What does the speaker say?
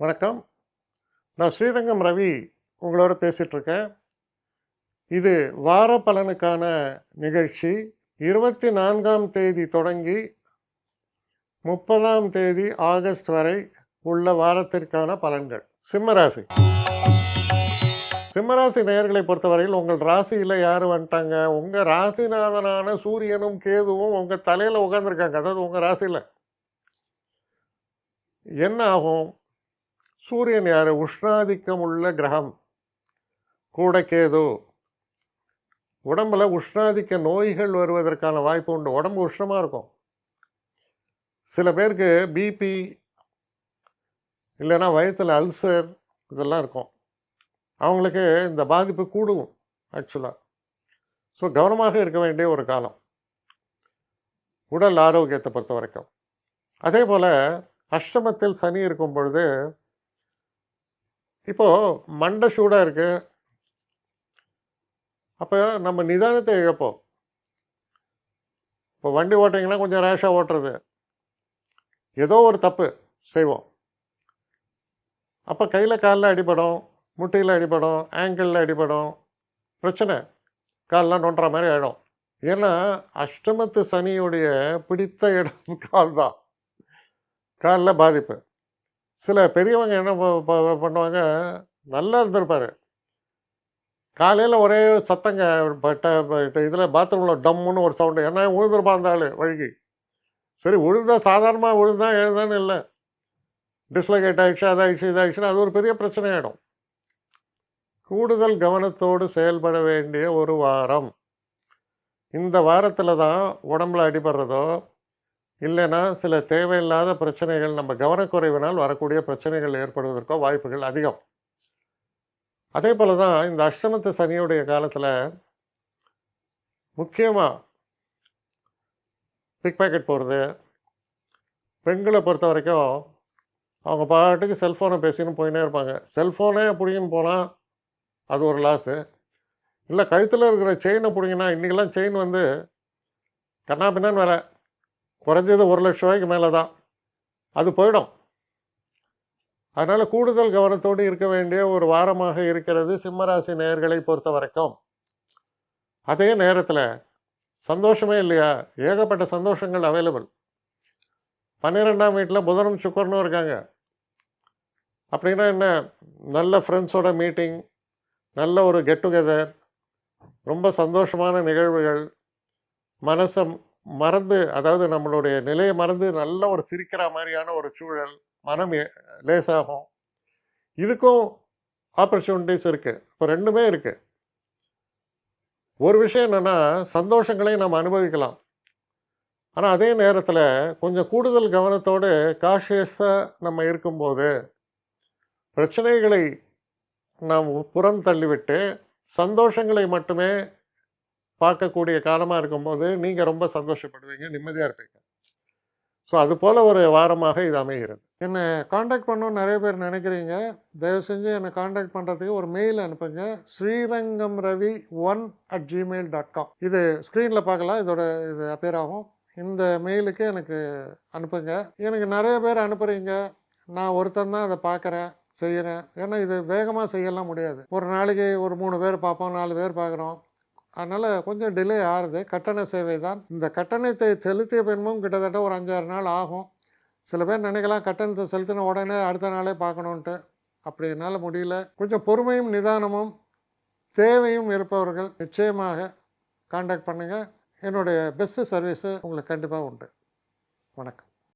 வணக்கம். நான் ஸ்ரீரங்கம் ரவி உங்களோட பேசிகிட்ருக்கேன். இது வார பலனுக்கான நிகழ்ச்சி. 24ஆம் தேதி தொடங்கி 30ஆம் தேதி ஆகஸ்ட் வரை உள்ள வாரத்திற்கான பலன்கள். சிம்மராசி நேயர்களை பொறுத்தவரையில் உங்கள் ராசியில் யார் வந்துட்டாங்க? உங்கள் ராசிநாதனான சூரியனும் கேதுவும் உங்கள் தலையில் உட்காந்துருக்காங்க. அதாவது உங்கள் ராசியில் என்ன ஆகும்? சூரியன் யார்? உஷ்ணாதிக்கம் உள்ள கிரகம். கூட கேது. உடம்புல உஷ்ணாதிக்க நோய்கள் வருவதற்கான வாய்ப்பு உண்டு. உடம்பு உஷ்ணமாக இருக்கும். சில பேருக்கு பிபி இல்லைன்னா வயிற்றில் அல்சர் இதெல்லாம் இருக்கும். அவங்களுக்கு இந்த பாதிப்பு கூடும் ஆக்சுவலாக. ஸோ கவனமாக இருக்க வேண்டிய ஒரு காலம் உடல் ஆரோக்கியத்தை பொறுத்த வரைக்கும். அதே போல் அஷ்டமத்தில் சனி இருக்கும் பொழுது இப்போது மண்டை சூடாக இருக்குது. அப்போ நம்ம நிதானத்தை இழப்போம். இப்போ வண்டி ஓட்டிங்கன்னா கொஞ்சம் ரேஷாக ஓட்டுறது, ஏதோ ஒரு தப்பு செய்வோம். அப்போ கையில் காலில் அடிபடும், முட்டியில் அடிபடும், ஆங்கிளில் அடிபடும், பிரச்சனை. காலெலாம் நோண்டுற மாதிரி ஆகிடும். ஏன்னா அஷ்டமத்து சனியுடைய பிடித்த இடம் கால் தான். காலில் பாதிப்பு. சில பெரியவங்க என்ன பண்ணுவாங்க, நல்லா இருந்திருப்பார், காலையில் ஒரே சத்தங்க இதில் பாத்ரூமில் டம்முன்னு ஒரு சவுண்டு. ஏன்னா விழுந்துருப்பான் அந்த ஆள் வழுகி. சரி விழுந்தா சாதாரணமாக விழுந்தா எழுதான்னு இல்லை, டிஸ்லொகேட் ஆகிடுச்சு, அதாகிடுச்சு, இதாகிடுச்சுன்னா அது ஒரு பெரிய பிரச்சனை ஆகிடும். கூடுதல் கவனத்தோடு செயல்பட வேண்டிய ஒரு வாரம். இந்த வாரத்தில் தான் உடம்புல அடிபடுறதோ இல்லைன்னா சில தேவையில்லாத பிரச்சனைகள், நம்ம கவனக்குறைவினால் வரக்கூடிய பிரச்சனைகள் ஏற்படுவதற்கோ வாய்ப்புகள் அதிகம். அதே போல் தான் இந்த அஷ்டமத்து சனியுடைய காலத்தில் முக்கியமாக பிக் பாக்கெட் போகிறது. பெண்களை பொறுத்த வரைக்கும் அவங்க பாட்டுக்கு செல்ஃபோனை பேசின்னு போயின்னே இருப்பாங்க. செல்ஃபோனே பிடிங்கின்னு போனால் அது ஒரு லாஸு. இல்லை கழுத்தில் இருக்கிற செயினை பிடிங்கினா, இன்றைக்கெல்லாம் செயின் வந்து கண்ணா பின்னான்னு வேலை, குறைஞ்சது 1,00,000 மேலே தான், அது போயிடும். அதனால் கூடுதல் கவனத்தோடு இருக்க வேண்டிய ஒரு வாரமாக இருக்கிறது சிம்மராசி நேயர்களை பொறுத்த வரைக்கும். அதே நேரத்தில் சந்தோஷமே இல்லையா? ஏகப்பட்ட சந்தோஷங்கள் அவைலபிள். 12ஆம் வீட்டில் புதனும் சுக்கரனும் இருக்காங்க. அப்படின்னா என்ன? நல்ல ஃப்ரெண்ட்ஸோட மீட்டிங், நல்ல ஒரு கெட் டுகெதர், ரொம்ப சந்தோஷமான நிகழ்வுகள், மனசை மறந்து, அதாவது நம்மளுடைய நிலையை மறந்து நல்ல ஒரு சிரிக்கிற மாதிரியான ஒரு சூழல், மனம் லேசாகும். இதுக்கும் ஆப்பர்ச்சுனிட்டிஸ் இருக்குது. இப்போ ரெண்டுமே இருக்குது. ஒரு விஷயம் என்னென்னா, சந்தோஷங்களை நம்ம அனுபவிக்கலாம். ஆனால் அதே நேரத்தில் கொஞ்சம் கூடுதல் கவனத்தோடு காஷியஸாக நம்ம இருக்கும்போது பிரச்சனைகளை நாம் புறம் தள்ளிவிட்டு சந்தோஷங்களை மட்டுமே பார்க்கக்கூடிய காலமாக இருக்கும்போது நீங்கள் ரொம்ப சந்தோஷப்படுவீங்க, நிம்மதியாக இருப்பீங்க. ஸோ அது போல் ஒரு வாரமாக இது அமைகிறது. என்னை காண்டாக்ட் பண்ணணும்னு நிறைய பேர் நினைக்கிறீங்க. தயவு செஞ்சு என்னை காண்டாக்ட் பண்ணுறதுக்கு ஒரு மெயில் அனுப்புங்க. srirangamravi1@gmail.com. இது ஸ்க்ரீனில் பார்க்கலாம், இது அப்பியர் ஆகும். இந்த மெயிலுக்கு எனக்கு அனுப்புங்க. எனக்கு நிறைய பேர் அனுப்புகிறீங்க, நான் ஒருத்தன் தான் அதை பார்க்குறேன், செய்கிறேன். ஏன்னா இது வேகமாக செய்யலாம் முடியாது. ஒரு நாளைக்கு ஒரு 3 பேர் பார்ப்போம், 4 பேர் பார்க்குறோம். அதனால் கொஞ்சம் டிலே ஆகுது. கட்டண சேவை தான். இந்த கட்டணத்தை செலுத்திய பின்பும் கிட்டத்தட்ட ஒரு 5-6 நாள் ஆகும். சில பேர் நினைக்கலாம் கட்டணத்தை செலுத்தின உடனே அடுத்த நாளே பார்க்கணுன்ட்டு. அப்படி என்னால் முடியல. கொஞ்சம் பொறுமையும் நிதானமும் தேவையும் இருப்பவர்கள் நிச்சயமாக காண்டாக்ட் பண்ணுங்கள். என்னுடைய பெஸ்ட்டு சர்வீஸு உங்களுக்கு கண்டிப்பாக உண்டு. வணக்கம்.